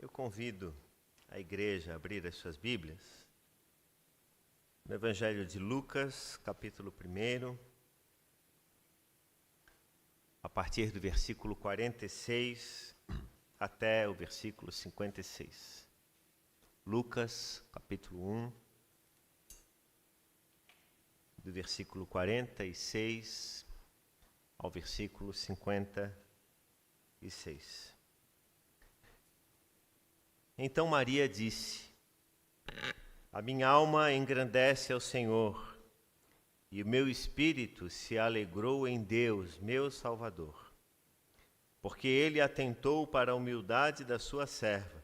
Eu convido a igreja a abrir as suas Bíblias no Evangelho de Lucas, capítulo 1, a partir do versículo 46 até o versículo 56. Lucas, capítulo 1, do versículo 46 ao versículo 56. Então Maria disse: A minha alma engrandece ao Senhor, e o meu espírito se alegrou em Deus, meu Salvador, porque Ele atentou para a humildade da sua serva.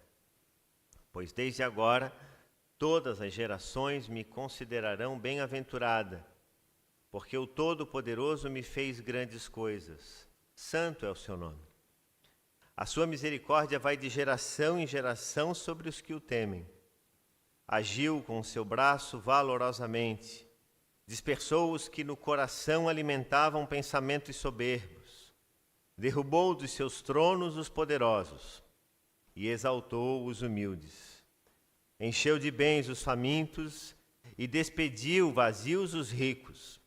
Pois desde agora todas as gerações me considerarão bem-aventurada, porque o Todo-Poderoso me fez grandes coisas. Santo é o seu nome. A sua misericórdia vai de geração em geração sobre os que o temem. Agiu com o seu braço valorosamente, dispersou os que no coração alimentavam pensamentos soberbos, derrubou dos seus tronos os poderosos e exaltou os humildes. Encheu de bens os famintos e despediu vazios os ricos.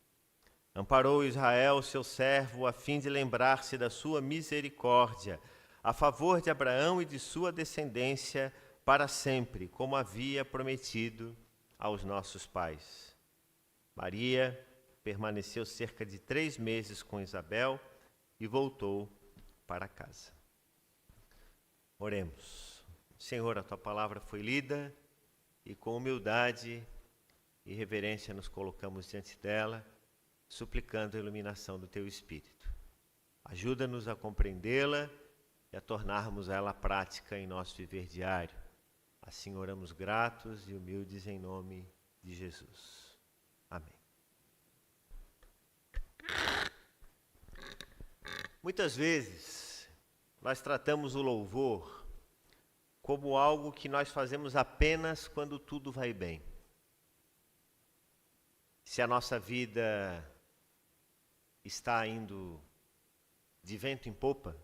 Amparou Israel, seu servo, a fim de lembrar-se da sua misericórdia, a favor de Abraão e de sua descendência para sempre, como havia prometido aos nossos pais. Maria permaneceu cerca de 3 meses com Isabel e voltou para casa. Oremos. Senhor, a tua palavra foi lida e com humildade e reverência nos colocamos diante dela, suplicando a iluminação do teu Espírito. Ajuda-nos a compreendê-la e a tornarmos ela prática em nosso viver diário. Assim oramos gratos e humildes em nome de Jesus. Amém. Muitas vezes nós tratamos o louvor como algo que nós fazemos apenas quando tudo vai bem. Se a nossa vida está indo de vento em popa,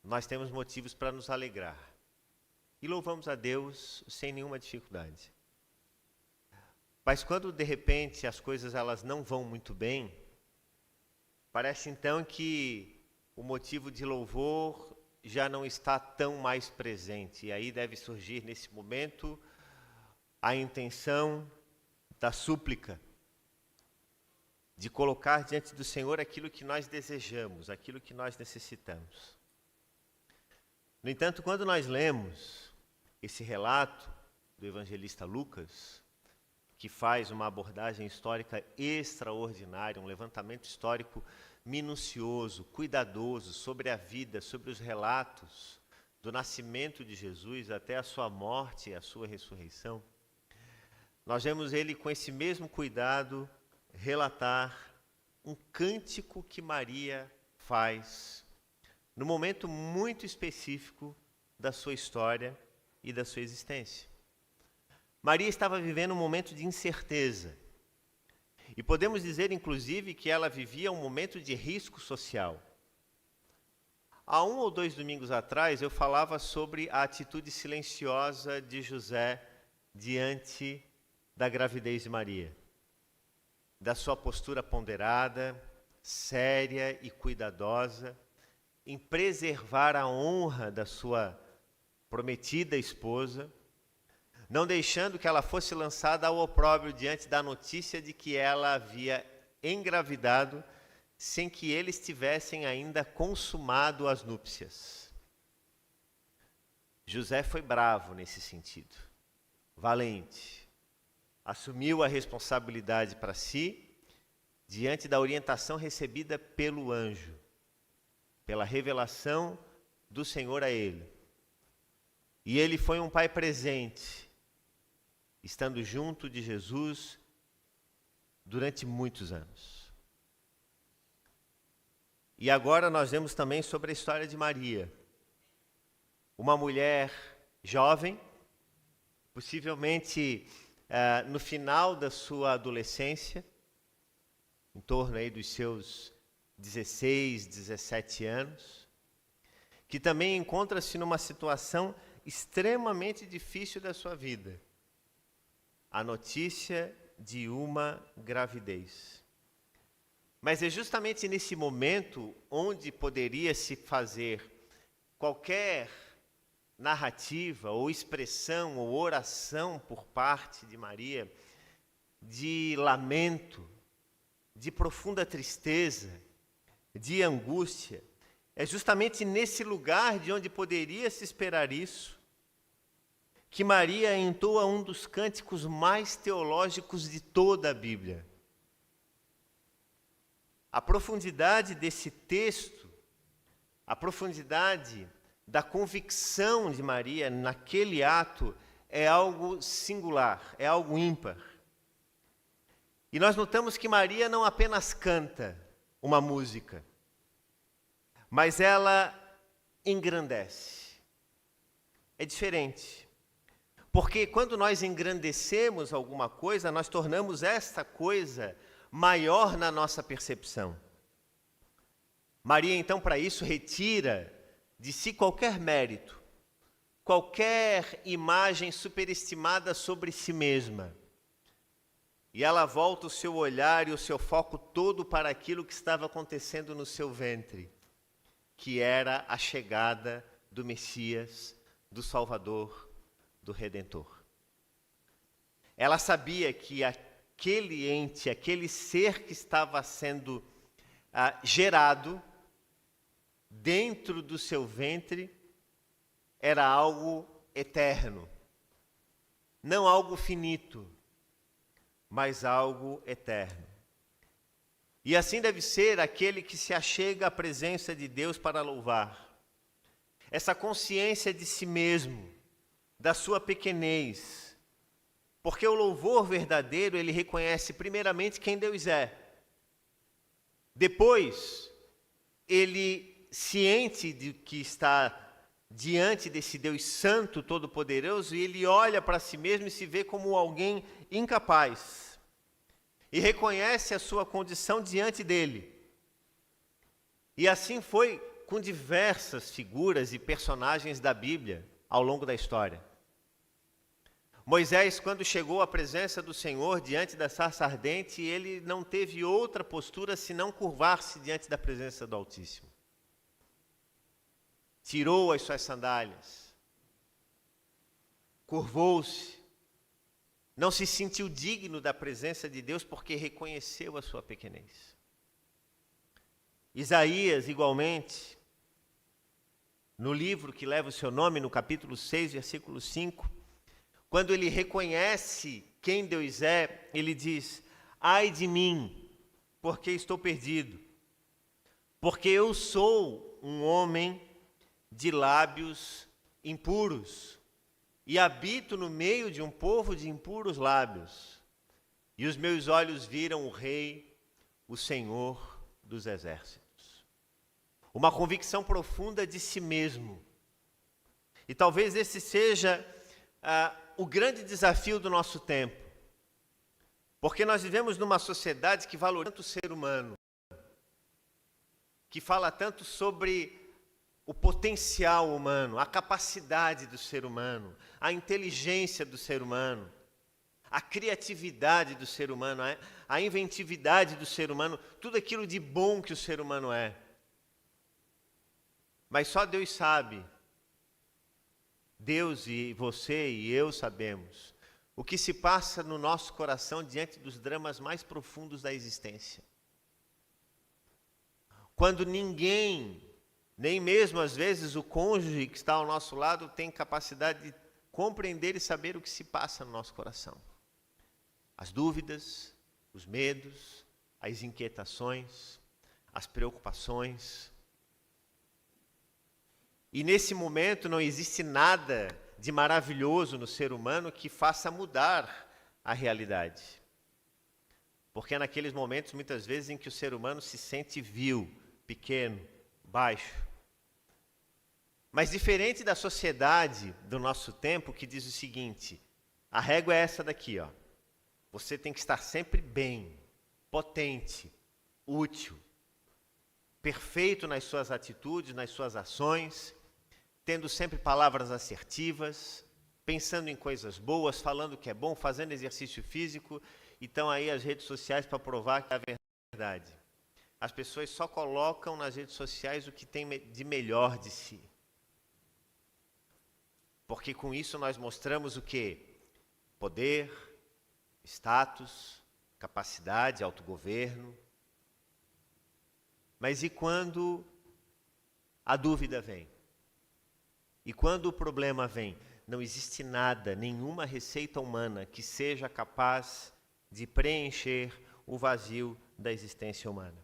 nós temos motivos para nos alegrar. E louvamos a Deus sem nenhuma dificuldade. Mas quando de repente as coisas elas não vão muito bem, parece então que o motivo de louvor já não está tão mais presente. E aí deve surgir nesse momento a intenção da súplica, de colocar diante do Senhor aquilo que nós desejamos, aquilo que nós necessitamos. No entanto, quando nós lemos esse relato do evangelista Lucas, que faz uma abordagem histórica extraordinária, um levantamento histórico minucioso, cuidadoso sobre a vida, sobre os relatos do nascimento de Jesus até a sua morte e a sua ressurreição, nós vemos ele com esse mesmo cuidado relatar um cântico que Maria faz no momento muito específico da sua história e da sua existência. Maria estava vivendo um momento de incerteza. E podemos dizer, inclusive, que ela vivia um momento de risco social. Há 1 ou 2 domingos atrás, eu falava sobre a atitude silenciosa de José diante da gravidez de Maria, da sua postura ponderada, séria e cuidadosa, em preservar a honra da sua prometida esposa, não deixando que ela fosse lançada ao opróbrio diante da notícia de que ela havia engravidado sem que eles tivessem ainda consumado as núpcias. José foi bravo nesse sentido, valente, assumiu a responsabilidade para si diante da orientação recebida pelo anjo, pela revelação do Senhor a ele. E ele foi um pai presente, estando junto de Jesus durante muitos anos. E agora nós vemos também sobre a história de Maria, uma mulher jovem, possivelmente no final da sua adolescência, em torno aí dos seus 16, 17 anos, que também encontra-se numa situação extremamente difícil da sua vida. A notícia de uma gravidez. Mas é justamente nesse momento onde poderia se fazer qualquer narrativa ou expressão ou oração por parte de Maria, de lamento, de profunda tristeza, de angústia. É justamente nesse lugar de onde poderia se esperar isso, que Maria entoa um dos cânticos mais teológicos de toda a Bíblia. A profundidade desse texto, a profundidade da convicção de Maria naquele ato é algo singular, é algo ímpar. E nós notamos que Maria não apenas canta uma música, mas ela engrandece. É diferente. Porque quando nós engrandecemos alguma coisa, nós tornamos esta coisa maior na nossa percepção. Maria, então, para isso, retira de si qualquer mérito, qualquer imagem superestimada sobre si mesma. E ela volta o seu olhar e o seu foco todo para aquilo que estava acontecendo no seu ventre, que era a chegada do Messias, do Salvador, do Redentor. Ela sabia que aquele ente, aquele ser que estava sendo gerado dentro do seu ventre, era algo eterno, não algo finito, mas algo eterno. E assim deve ser aquele que se achega à presença de Deus para louvar. Essa consciência de si mesmo, da sua pequenez, porque o louvor verdadeiro, ele reconhece primeiramente quem Deus é. Depois, ele, ciente de que está diante desse Deus Santo, Todo-Poderoso, e ele olha para si mesmo e se vê como alguém incapaz. E reconhece a sua condição diante dele. E assim foi com diversas figuras e personagens da Bíblia ao longo da história. Moisés, quando chegou à presença do Senhor diante da sarça ardente, ele não teve outra postura senão curvar-se diante da presença do Altíssimo. Tirou as suas sandálias, curvou-se, não se sentiu digno da presença de Deus porque reconheceu a sua pequenez. Isaías, igualmente, no livro que leva o seu nome, no capítulo 6, versículo 5, quando ele reconhece quem Deus é, ele diz: ai de mim, porque estou perdido, porque eu sou um homem de lábios impuros, e habito no meio de um povo de impuros lábios, e os meus olhos viram o Rei, o Senhor dos Exércitos. Uma convicção profunda de si mesmo. E talvez esse seja o grande desafio do nosso tempo, porque nós vivemos numa sociedade que valoriza tanto o ser humano, que fala tanto sobre o potencial humano, a capacidade do ser humano, a inteligência do ser humano, a criatividade do ser humano, a inventividade do ser humano, tudo aquilo de bom que o ser humano é. Mas só Deus sabe, Deus e você e eu sabemos, o que se passa no nosso coração diante dos dramas mais profundos da existência. Quando ninguém, nem mesmo às vezes o cônjuge que está ao nosso lado, tem capacidade de compreender e saber o que se passa no nosso coração. As dúvidas, os medos, as inquietações, as preocupações. E nesse momento não existe nada de maravilhoso no ser humano que faça mudar a realidade. Porque é naqueles momentos, muitas vezes, em que o ser humano se sente vil, pequeno, baixo. Mas diferente da sociedade do nosso tempo, que diz o seguinte: a régua é essa daqui, ó. Você tem que estar sempre bem, potente, útil. perfeito nas suas atitudes, nas suas ações, tendo sempre palavras assertivas, pensando em coisas boas, falando que é bom, fazendo exercício físico. Então aí as redes sociais para provar que é a verdade. As pessoas só colocam nas redes sociais o que tem de melhor de si. Porque com isso nós mostramos o quê? Poder, status, capacidade, autogoverno. Mas e quando a dúvida vem? E quando o problema vem? Não existe nada, nenhuma receita humana que seja capaz de preencher o vazio da existência humana.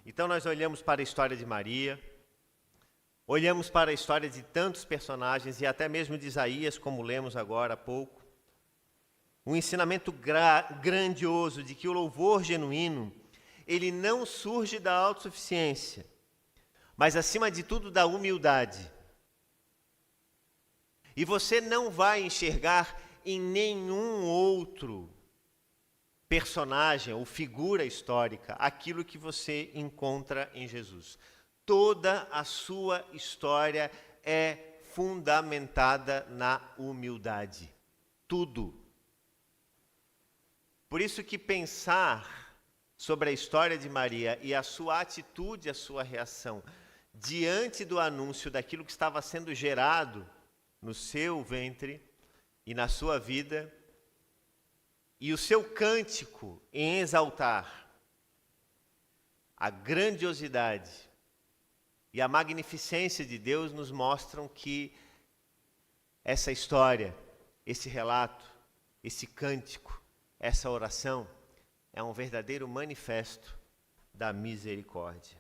Então nós olhamos para a história de Maria, olhamos para a história de tantos personagens e até mesmo de Isaías, como lemos agora há pouco. Um ensinamento grandioso de que o louvor genuíno, ele não surge da autossuficiência, mas acima de tudo da humildade. E você não vai enxergar em nenhum outro personagem ou figura histórica aquilo que você encontra em Jesus. Toda a sua história é fundamentada na humildade. Tudo. Por isso que pensar sobre a história de Maria e a sua atitude, a sua reação diante do anúncio daquilo que estava sendo gerado no seu ventre e na sua vida, e o seu cântico em exaltar a grandiosidade e a magnificência de Deus nos mostram que essa história, esse relato, esse cântico, essa oração é um verdadeiro manifesto da misericórdia.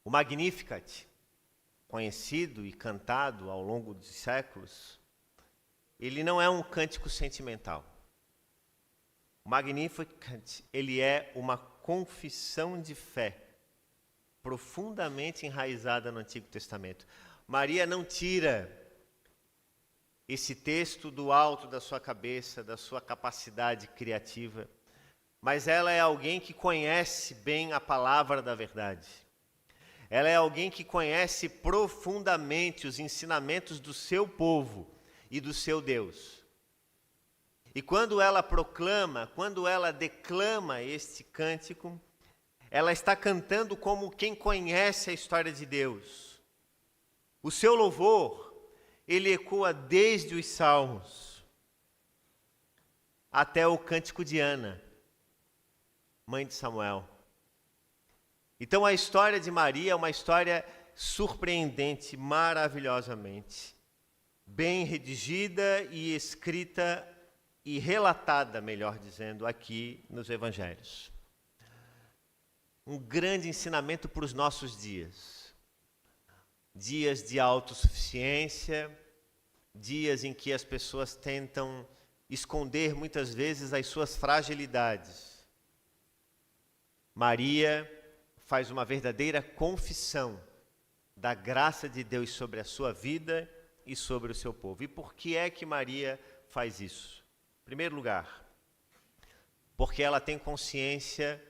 O Magnificat, conhecido e cantado ao longo dos séculos, ele não é um cântico sentimental. O Magnificat, ele é uma confissão de fé profundamente enraizada no Antigo Testamento. Maria não tira esse texto do alto da sua cabeça, da sua capacidade criativa, mas ela é alguém que conhece bem a palavra da verdade. Ela é alguém que conhece profundamente os ensinamentos do seu povo e do seu Deus. E quando ela proclama, quando ela declama este cântico, ela está cantando como quem conhece a história de Deus. O seu louvor, ele ecoa desde os Salmos até o cântico de Ana, mãe de Samuel. Então a história de Maria é uma história surpreendente, maravilhosamente, bem redigida e escrita e relatada, melhor dizendo, aqui nos Evangelhos. Um grande ensinamento para os nossos dias. Dias de autossuficiência, dias em que as pessoas tentam esconder muitas vezes as suas fragilidades. Maria faz uma verdadeira confissão da graça de Deus sobre a sua vida e sobre o seu povo. E por que é que Maria faz isso? Em primeiro lugar, porque ela tem consciência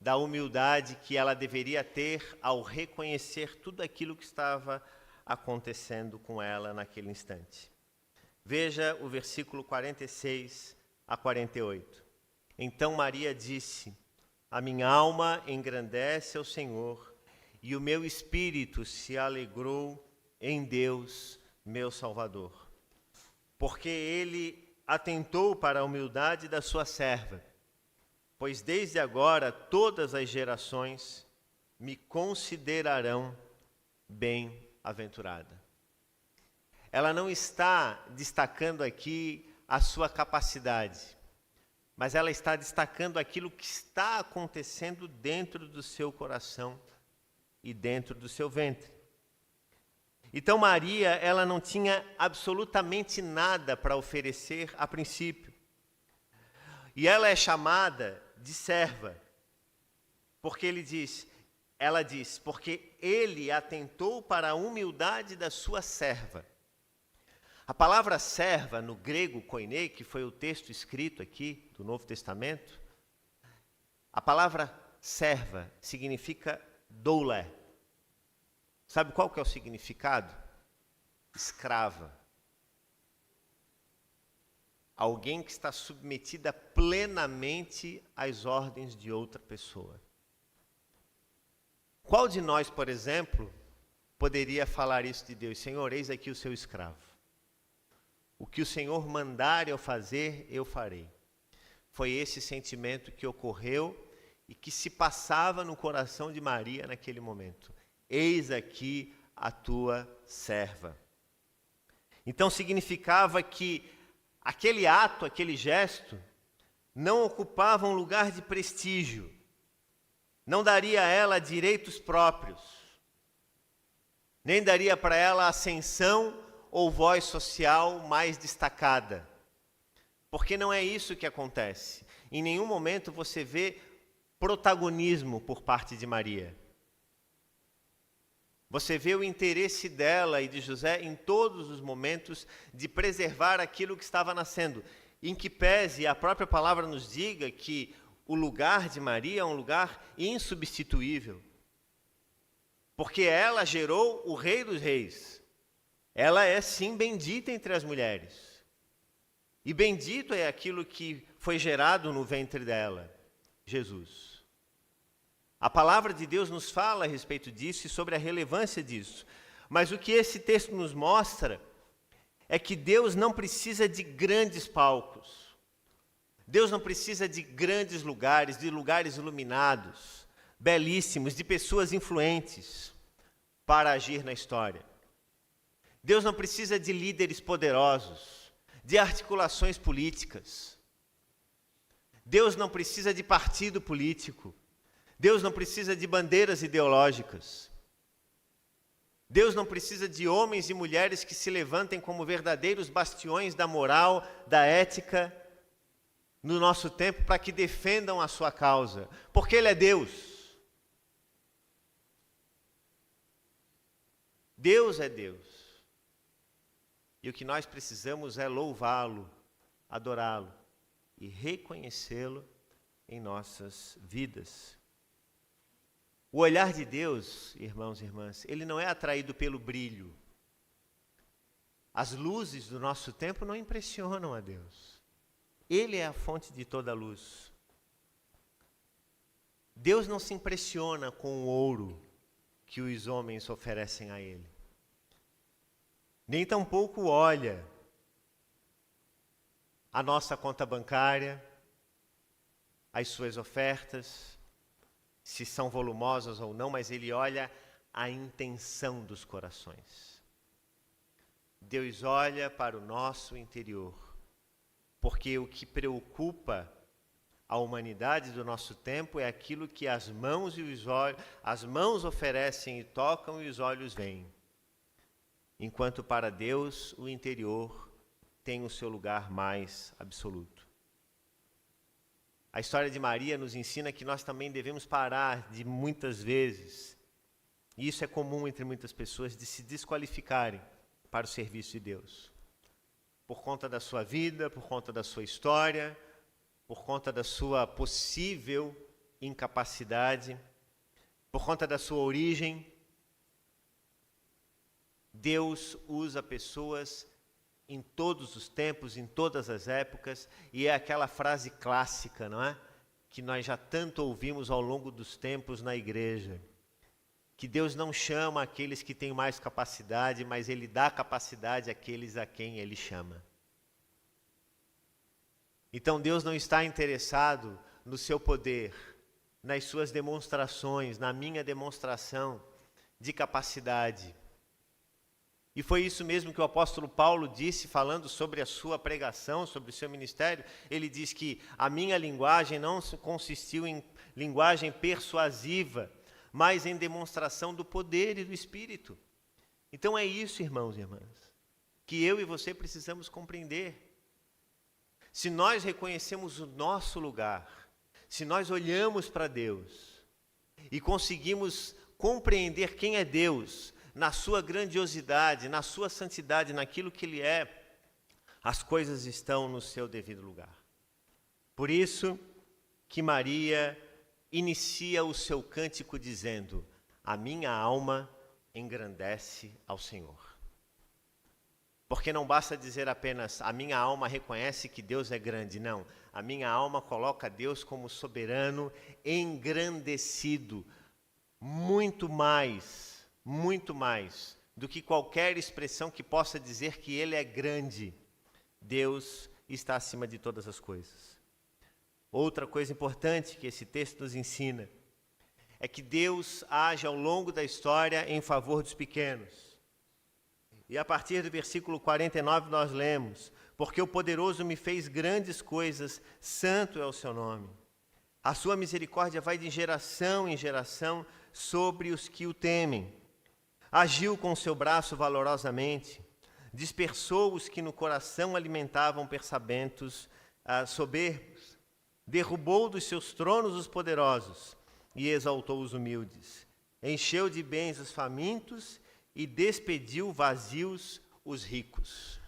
da humildade que ela deveria ter ao reconhecer tudo aquilo que estava acontecendo com ela naquele instante. Veja o versículo 46 a 48. Então Maria disse: a minha alma engrandece ao Senhor, e o meu espírito se alegrou em Deus, meu Salvador. Porque Ele atentou para a humildade da sua serva, pois desde agora todas as gerações me considerarão bem-aventurada. Ela não está destacando aqui a sua capacidade, mas ela está destacando aquilo que está acontecendo dentro do seu coração e dentro do seu ventre. Então Maria, ela não tinha absolutamente nada para oferecer a princípio. E ela é chamada de serva, porque ela diz, porque ele atentou para a humildade da sua serva. A palavra serva, no grego koine, que foi o texto escrito aqui do Novo Testamento, a palavra serva significa doulé. Sabe qual que é o significado? Escrava. Alguém que está submetida plenamente às ordens de outra pessoa. Qual de nós, por exemplo, poderia falar isso de Deus? Senhor, eis aqui o seu escravo. O que o Senhor mandar eu fazer, eu farei. Foi esse sentimento que ocorreu e que se passava no coração de Maria naquele momento. Eis aqui a tua serva. Então significava que aquele ato, aquele gesto, não ocupava um lugar de prestígio, não daria a ela direitos próprios, nem daria para ela ascensão ou voz social mais destacada. Porque não é isso que acontece. Em nenhum momento você vê protagonismo por parte de Maria. Você vê o interesse dela e de José em todos os momentos de preservar aquilo que estava nascendo. Em que pese a própria palavra nos diga que o lugar de Maria é um lugar insubstituível. Porque ela gerou o Rei dos Reis. Ela é sim bendita entre as mulheres. E bendito é aquilo que foi gerado no ventre dela, Jesus. A palavra de Deus nos fala a respeito disso e sobre a relevância disso. Mas o que esse texto nos mostra é que Deus não precisa de grandes palcos. Deus não precisa de grandes lugares, de lugares iluminados, belíssimos, de pessoas influentes para agir na história. Deus não precisa de líderes poderosos, de articulações políticas. Deus não precisa de partido político. Deus não precisa de bandeiras ideológicas. Deus não precisa de homens e mulheres que se levantem como verdadeiros bastiões da moral, da ética, no nosso tempo, para que defendam a sua causa. Porque Ele é Deus. Deus é Deus. E o que nós precisamos é louvá-lo, adorá-lo e reconhecê-lo em nossas vidas. O olhar de Deus, irmãos e irmãs, ele não é atraído pelo brilho. As luzes do nosso tempo não impressionam a Deus. Ele é a fonte de toda a luz. Deus não se impressiona com o ouro que os homens oferecem a Ele. Nem tampouco olha a nossa conta bancária, as suas ofertas, se são volumosas ou não, mas Ele olha a intenção dos corações. Deus olha para o nosso interior, porque o que preocupa a humanidade do nosso tempo é aquilo que as mãos oferecem e tocam e os olhos veem. Enquanto para Deus o interior tem o seu lugar mais absoluto. A história de Maria nos ensina que nós também devemos parar de muitas vezes, e isso é comum entre muitas pessoas, de se desqualificarem para o serviço de Deus. Por conta da sua vida, por conta da sua história, por conta da sua possível incapacidade, por conta da sua origem. Deus usa pessoas em todos os tempos, em todas as épocas, e é aquela frase clássica, não é? Que nós já tanto ouvimos ao longo dos tempos na igreja, que Deus não chama aqueles que têm mais capacidade, mas Ele dá capacidade àqueles a quem Ele chama. Então Deus não está interessado no seu poder, nas suas demonstrações, na minha demonstração de capacidade. E foi isso mesmo que o apóstolo Paulo disse, falando sobre a sua pregação, sobre o seu ministério. Ele diz que a minha linguagem não consistiu em linguagem persuasiva, mas em demonstração do poder e do Espírito. Então é isso, irmãos e irmãs, que eu e você precisamos compreender. Se nós reconhecemos o nosso lugar, se nós olhamos para Deus e conseguimos compreender quem é Deus, na sua grandiosidade, na sua santidade, naquilo que Ele é, as coisas estão no seu devido lugar. Por isso que Maria inicia o seu cântico dizendo: a minha alma engrandece ao Senhor. Porque não basta dizer apenas, a minha alma reconhece que Deus é grande. Não, a minha alma coloca Deus como soberano, engrandecido, muito mais do que qualquer expressão que possa dizer que Ele é grande. Deus está acima de todas as coisas. Outra coisa importante que esse texto nos ensina é que Deus age ao longo da história em favor dos pequenos. E a partir do versículo 49 nós lemos: porque o poderoso me fez grandes coisas, santo é o seu nome. A sua misericórdia vai de geração em geração sobre os que o temem. Agiu com o seu braço valorosamente, dispersou os que no coração alimentavam pensamentos soberbos, derrubou dos seus tronos os poderosos e exaltou os humildes. Encheu de bens os famintos e despediu vazios os ricos.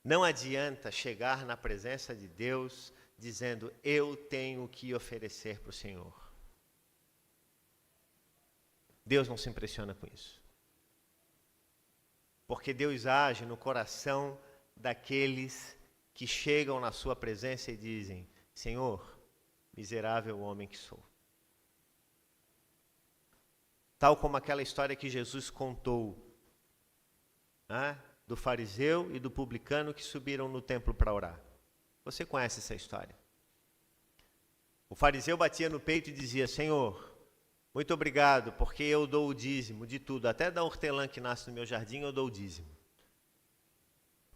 Não adianta chegar na presença de Deus dizendo: eu tenho que oferecer para o Senhor. Deus não se impressiona com isso. Porque Deus age no coração daqueles que chegam na sua presença e dizem: Senhor, miserável homem que sou. Tal como aquela história que Jesus contou, do fariseu e do publicano que subiram no templo para orar. Você conhece essa história? O fariseu batia no peito e dizia: Senhor, muito obrigado, porque eu dou o dízimo de tudo, até da hortelã que nasce no meu jardim eu dou o dízimo.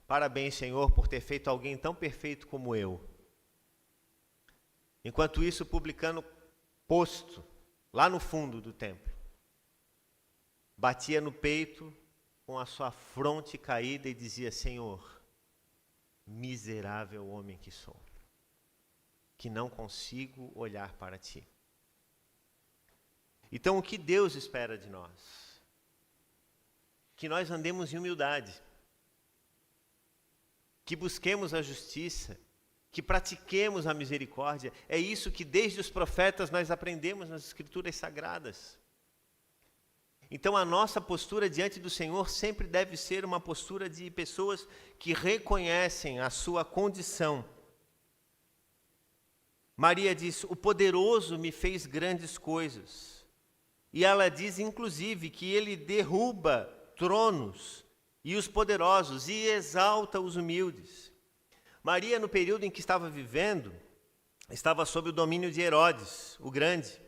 Parabéns, Senhor, por ter feito alguém tão perfeito como eu. Enquanto isso, o publicano posto lá no fundo do templo batia no peito com a sua fronte caída e dizia: Senhor, miserável homem que sou, que não consigo olhar para ti. Então, o que Deus espera de nós? Que nós andemos em humildade, que busquemos a justiça, que pratiquemos a misericórdia. É isso que desde os profetas nós aprendemos nas Escrituras Sagradas. Então a nossa postura diante do Senhor sempre deve ser uma postura de pessoas que reconhecem a sua condição. Maria diz: o poderoso me fez grandes coisas. E ela diz inclusive que ele derruba tronos e os poderosos e exalta os humildes. Maria, no período em que estava vivendo, estava sob o domínio de Herodes, o Grande,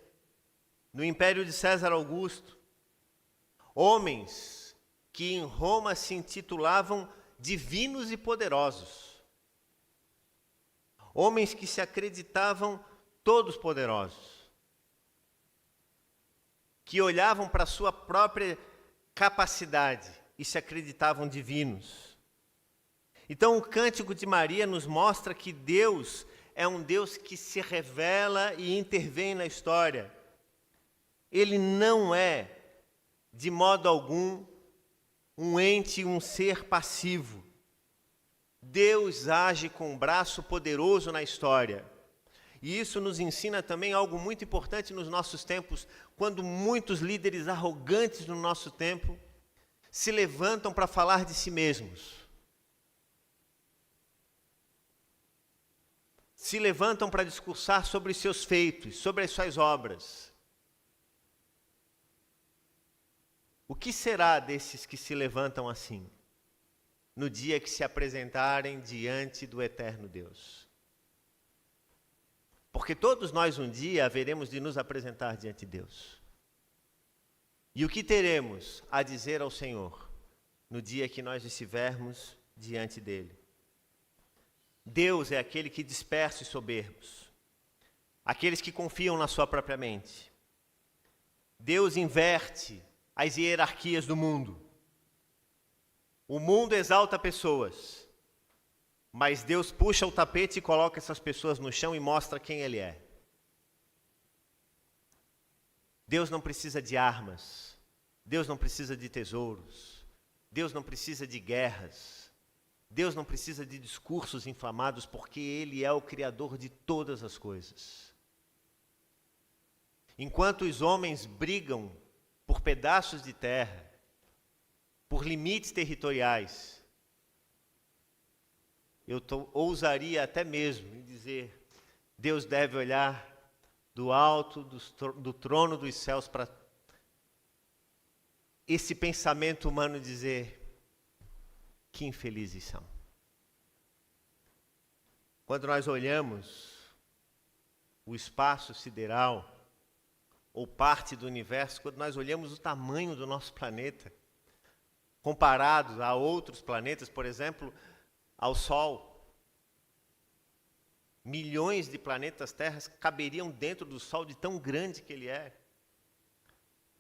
no império de César Augusto. Homens que em Roma se intitulavam divinos e poderosos. Homens que se acreditavam todos poderosos. Que olhavam para a sua própria capacidade e se acreditavam divinos. Então o Cântico de Maria nos mostra que Deus é um Deus que se revela e intervém na história. Ele não é, de modo algum, um ente, um ser passivo. Deus age com um braço poderoso na história. E isso nos ensina também algo muito importante nos nossos tempos, quando muitos líderes arrogantes no nosso tempo se levantam para falar de si mesmos. Se levantam para discursar sobre seus feitos, sobre as suas obras. O que será desses que se levantam assim, no dia que se apresentarem diante do eterno Deus? Porque todos nós um dia haveremos de nos apresentar diante de Deus. E o que teremos a dizer ao Senhor no dia que nós estivermos diante dele? Deus é aquele que dispersa os soberbos, aqueles que confiam na sua própria mente. Deus inverte as hierarquias do mundo. O mundo exalta pessoas, mas Deus puxa o tapete e coloca essas pessoas no chão e mostra quem Ele é. Deus não precisa de armas, Deus não precisa de tesouros, Deus não precisa de guerras, Deus não precisa de discursos inflamados, porque Ele é o Criador de todas as coisas. enquanto os homens brigam por pedaços de terra, por limites territoriais, eu ousaria até mesmo em dizer, Deus deve olhar do alto do trono dos céus para esse pensamento humano e dizer, que infelizes são. Quando nós olhamos o espaço sideral, ou parte do universo, quando nós olhamos o tamanho do nosso planeta, comparado a outros planetas, por exemplo, ao Sol, milhões de planetas terras caberiam dentro do Sol de tão grande que ele é.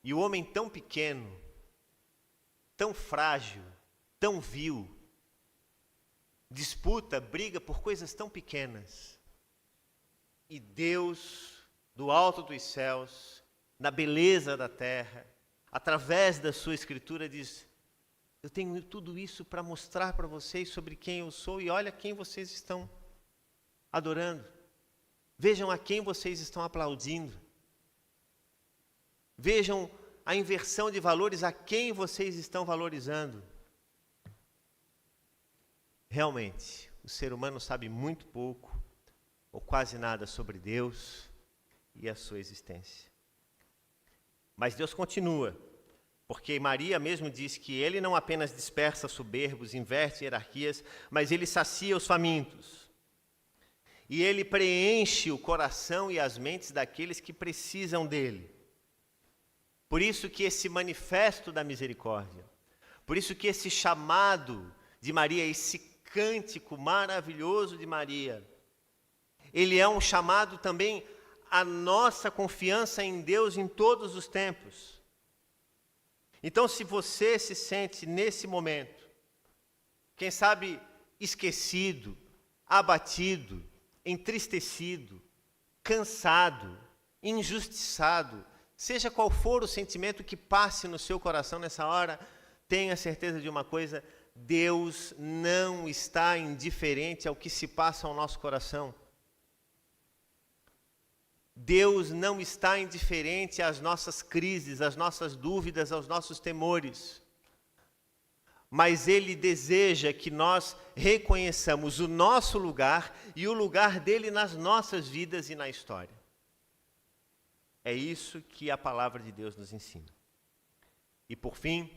E o homem tão pequeno, tão frágil, tão vil, disputa, briga por coisas tão pequenas. E Deus, do alto dos céus, na beleza da terra, através da sua escritura, diz, eu tenho tudo isso para mostrar para vocês sobre quem eu sou e olha quem vocês estão adorando. Vejam a quem vocês estão aplaudindo. Vejam a inversão de valores, a quem vocês estão valorizando. Realmente, o ser humano sabe muito pouco, ou quase nada sobre Deus e a sua existência. Mas Deus continua, porque Maria mesmo diz que Ele não apenas dispersa soberbos, inverte hierarquias, mas Ele sacia os famintos. E Ele preenche o coração e as mentes daqueles que precisam dEle. Por isso que esse manifesto da misericórdia, por isso que esse chamado de Maria, esse cântico maravilhoso de Maria, ele é um chamado também à nossa confiança em Deus em todos os tempos. Então, se você se sente nesse momento, quem sabe esquecido, abatido, entristecido, cansado, injustiçado, seja qual for o sentimento que passe no seu coração nessa hora, tenha certeza de uma coisa, Deus não está indiferente ao que se passa ao nosso coração. Deus não está indiferente às nossas crises, às nossas dúvidas, aos nossos temores. Mas Ele deseja que nós reconheçamos o nosso lugar e o lugar dEle nas nossas vidas e na história. É isso que a palavra de Deus nos ensina. E por fim,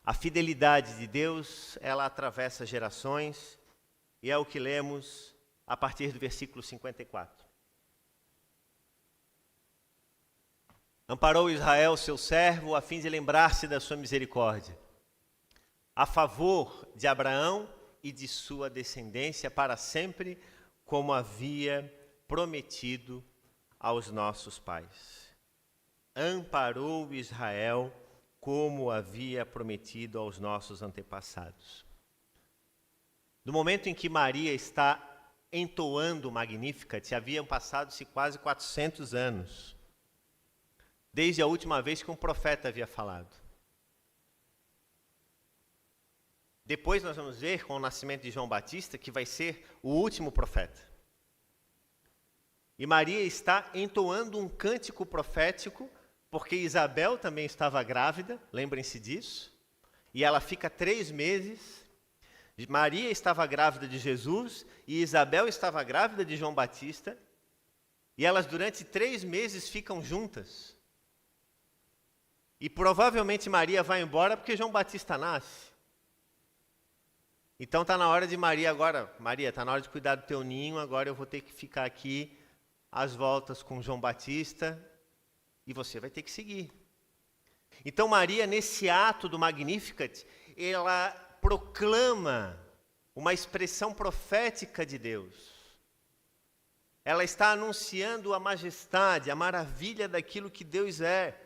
a fidelidade de Deus, ela atravessa gerações, e é o que lemos a partir do versículo 54. Amparou Israel, seu servo, a fim de lembrar-se da sua misericórdia, a favor de Abraão e de sua descendência para sempre, como havia prometido aos nossos pais. Amparou Israel como havia prometido aos nossos antepassados. No momento em que Maria está entoando o Magnificat, haviam passado-se quase 400 anos, desde a última vez que um profeta havia falado. Depois nós vamos ver, com o nascimento de João Batista, que vai ser o último profeta. E Maria está entoando um cântico profético, porque Isabel também estava grávida, lembrem-se disso, e ela fica 3 meses. Maria estava grávida de Jesus, e Isabel estava grávida de João Batista, e elas durante 3 meses ficam juntas. E provavelmente Maria vai embora porque João Batista nasce. Então está na hora de Maria agora, Maria, está na hora de cuidar do teu ninho, agora eu vou ter que ficar aqui às voltas com João Batista, e você vai ter que seguir. Então Maria, nesse ato do Magnificat, ela proclama uma expressão profética de Deus. Ela está anunciando a majestade, a maravilha daquilo que Deus é.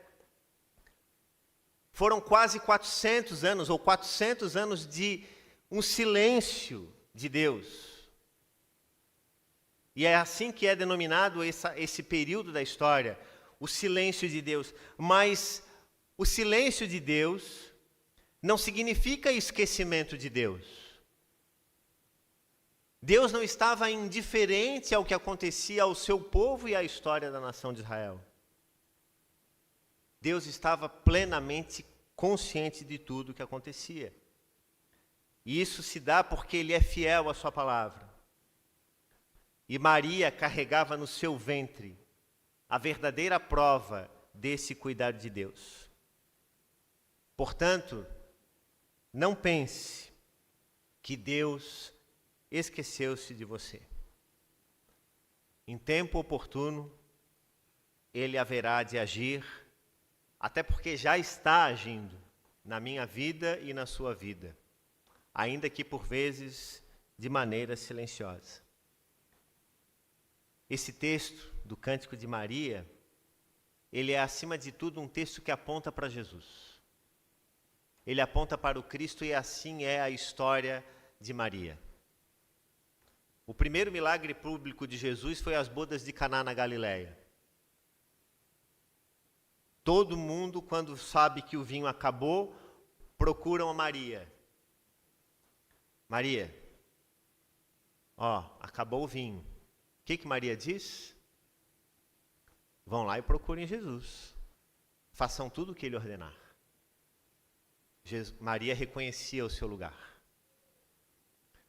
Foram quase 400 anos, ou 400 anos de um silêncio de Deus. E é assim que é denominado esse período da história, o silêncio de Deus. Mas o silêncio de Deus não significa esquecimento de Deus. Deus não estava indiferente ao que acontecia ao seu povo e à história da nação de Israel. Deus estava plenamente consciente de tudo o que acontecia. E isso se dá porque Ele é fiel à sua palavra. E Maria carregava no seu ventre a verdadeira prova desse cuidado de Deus. Portanto, não pense que Deus esqueceu-se de você. Em tempo oportuno, Ele haverá de agir, até porque já está agindo na minha vida e na sua vida, ainda que por vezes de maneira silenciosa. Esse texto do Cântico de Maria, ele é acima de tudo um texto que aponta para Jesus. Ele aponta para o Cristo e assim é a história de Maria. O primeiro milagre público de Jesus foi as bodas de Caná na Galileia. Todo mundo, quando sabe que o vinho acabou, procuram a Maria. Maria, acabou o vinho. O que Maria diz? Vão lá e procurem Jesus. Façam tudo o que Ele ordenar. Maria reconhecia o seu lugar.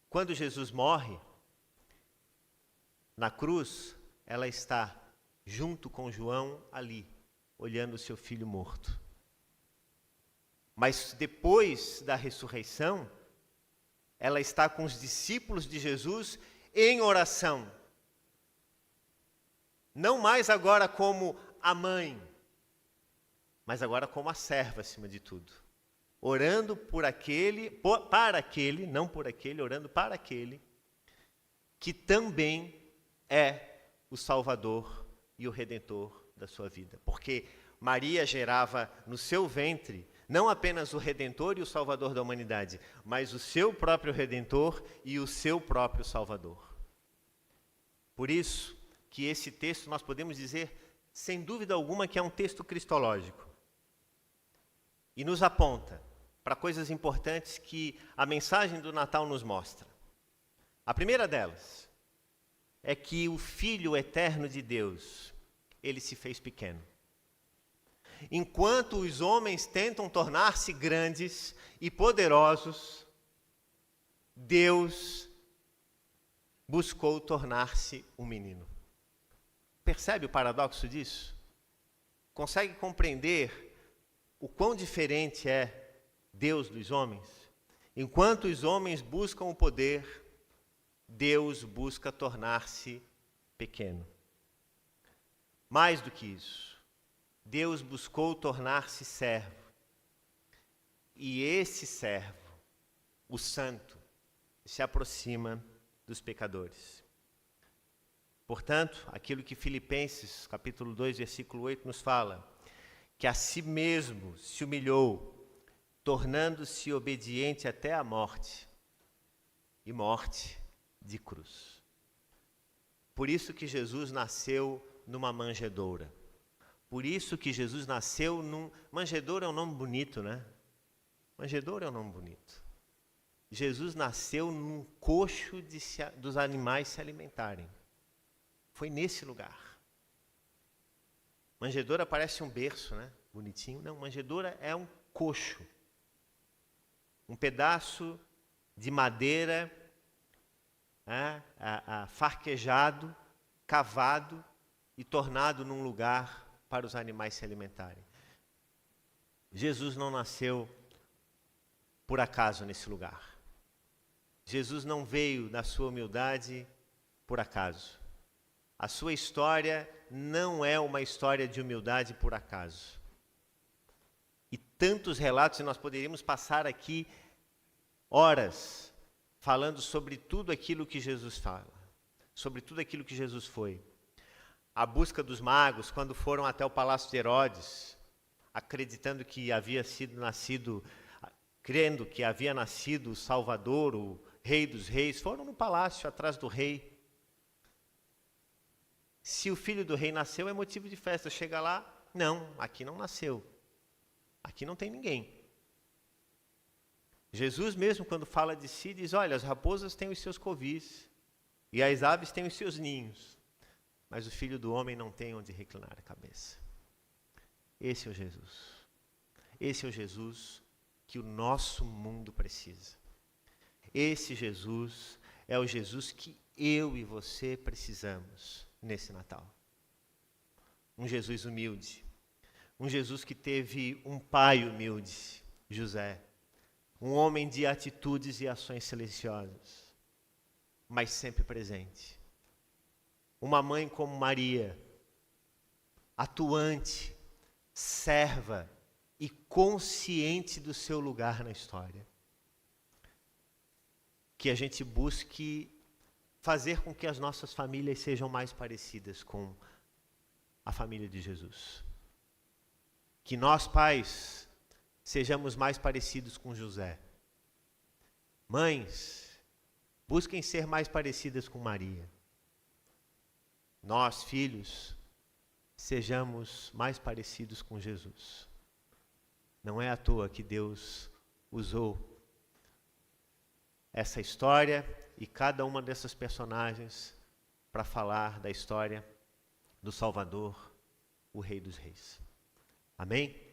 Quando Jesus morre, na cruz, ela está junto com João ali, olhando o seu filho morto. Mas depois da ressurreição, ela está com os discípulos de Jesus em oração. Não mais agora como a mãe, mas agora como a serva acima de tudo. Orando para aquele, não por aquele, orando para aquele que também é o Salvador e o Redentor da sua vida. Porque Maria gerava no seu ventre não apenas o Redentor e o Salvador da humanidade, mas o seu próprio Redentor e o seu próprio Salvador. Por isso que esse texto nós podemos dizer, sem dúvida alguma, que é um texto cristológico. E nos aponta para coisas importantes que a mensagem do Natal nos mostra. A primeira delas é que o Filho eterno de Deus, Ele se fez pequeno. Enquanto os homens tentam tornar-se grandes e poderosos, Deus buscou tornar-se um menino. Percebe o paradoxo disso? Consegue compreender o quão diferente é Deus dos homens? Enquanto os homens buscam o poder, Deus busca tornar-se pequeno. Mais do que isso, Deus buscou tornar-se servo. E esse servo, o santo, se aproxima dos pecadores. Portanto, aquilo que Filipenses, capítulo 2, versículo 8, nos fala, que a si mesmo se humilhou, tornando-se obediente até a morte, e morte de cruz. Por isso que Jesus nasceu numa manjedoura. Por isso que Jesus nasceu Manjedoura é um nome bonito, né? Manjedoura é um nome bonito. Jesus nasceu num coxo dos animais se alimentarem. Foi nesse lugar. Manjedoura parece um berço, né? Bonitinho. Não, manjedoura é um coxo. Um pedaço de madeira farquejado, cavado e tornado num lugar para os animais se alimentarem. Jesus não nasceu por acaso nesse lugar. Jesus não veio na sua humildade por acaso. A sua história não é uma história de humildade por acaso. E tantos relatos, e nós poderíamos passar aqui horas falando sobre tudo aquilo que Jesus fala, sobre tudo aquilo que Jesus foi. A busca dos magos, quando foram até o palácio de Herodes, acreditando que havia sido nascido, crendo que havia nascido o Salvador, o Rei dos Reis, foram no palácio atrás do rei. Se o filho do rei nasceu, é motivo de festa. Chega lá, não, aqui não nasceu. Aqui não tem ninguém. Jesus mesmo, quando fala de si, diz, olha, as raposas têm os seus covis, e as aves têm os seus ninhos, mas o Filho do Homem não tem onde reclinar a cabeça. Esse é o Jesus. Esse é o Jesus que o nosso mundo precisa. Esse Jesus é o Jesus que eu e você precisamos nesse Natal. Um Jesus humilde. Um Jesus que teve um pai humilde, José. Um homem de atitudes e ações silenciosas, mas sempre presente. Uma mãe como Maria, atuante, serva e consciente do seu lugar na história. Que a gente busque fazer com que as nossas famílias sejam mais parecidas com a família de Jesus. Que nós, pais, sejamos mais parecidos com José. Mães, busquem ser mais parecidas com Maria. Nós, filhos, sejamos mais parecidos com Jesus. Não é à toa que Deus usou essa história e cada uma dessas personagens para falar da história do Salvador, o Rei dos Reis. Amém?